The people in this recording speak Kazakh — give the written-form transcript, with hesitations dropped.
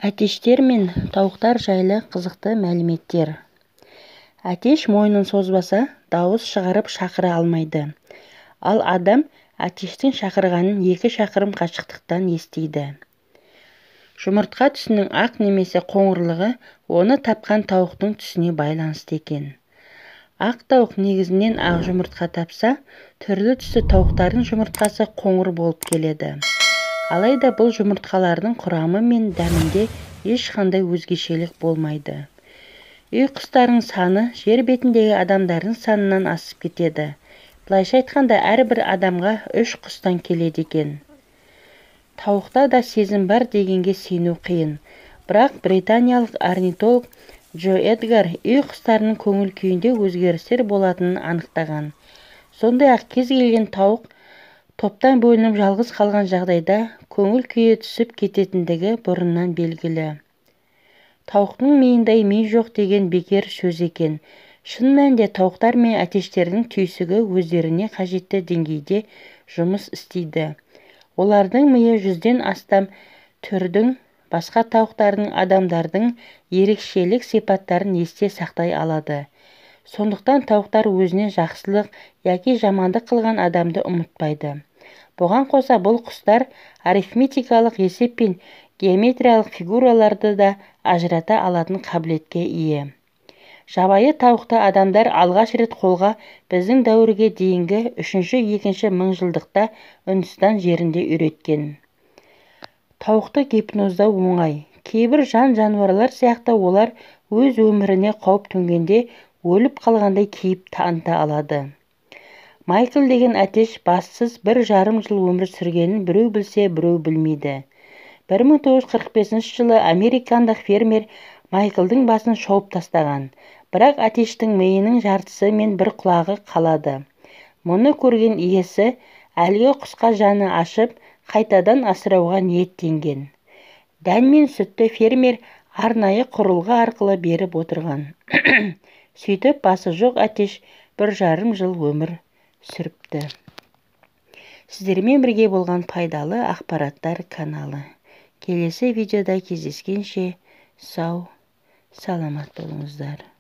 Әтештер мен тауықтар жайлы қызықты мәліметтер. Әтеш мойнын созбаса, дауыс шығарып шақыра алмайды. Ал адам әтештің шақырғанын 2 шақырым қашықтықтан естиді. Жұмыртқа түсінің ақ немесе қоңырлығы оны тапқан тауықтың түсіне байланысты екен. Ақ тауық негізінен ақ жұмыртқа тапса, түрлі түсті тауықтардың жұмыртқасы қоңыр болып келеді. Алайда бұл жұмыртқалардың құрамы мен дәмінде ешқандай өзгешелік болмайды. Үй құстарының саны жер бетіндегі адамдардың санынан асып кетеді. Былайша айтқанда, әрбір адамға 3 құстан келеді екен. Тауықта да сезім бар дегенге сену қиын. Бірақ британиялық орнитолог Джо Эдгар үй құстарының көңіл күйінде өзгерістер болатынын анықтаған. Сондай-ақ кез келген тауық топтан бөлініп жалғыз қалған жағдайда көңіл күйі түсіп кететіндігі бұрыннан белгілі. Тауықтың миындай ми жоқ деген бекер сөз екен. Шын мәнінде тауықтар мен әтештердің түйсігі өздеріне қажетті деңгейде жұмыс істейді. Олардың миы 100-ден астам түрдің басқа тауықтардың адамдардың ерекшелік сипаттарын есте сақтай алады. Сондықтан тауықтар өзіне жақсылық яки жамандық қылған адамды ұмытпайды. Бұған қоса бұл құстар арифметикалық есеп пен геометриялық фигураларды да ажырата алатын қабілетке ие. Жабайы тауықты адамдар алғаш рет қолға біздің дәуірге дейінгі 3-2 мыңжылдықта Үндістан жерінде үйреткен. Тауықты гипноздау оңай. Кейбір жануарлар сияқты олар өз өміріне қауіп төнгенде өліп қалғандай кейіп таныта алады. Майкл деген әтеш бассыз 1,5 жыл өмір сүргенін біреу білсе, біреу білмейді. 1945 жылы американдық фермер Майклдың басын шауып тастаған. Бірақ әтештің миының жартысы мен бір құлағы қалады. Мұны көрген иесі әлгі құсқа жаны ашып, қайтадан асырауға ниеттенген. Дән мен сүтті фермер арнайы құрылғы арқылы беріп отырған. Сөйтіп басы жоқ әтеш 1,5 жыл өмір сүріпті. Сіздермен бірге болған пайдалы ақпараттар каналы. Келесі видеода кездескенше сау, саламат болыңыздар.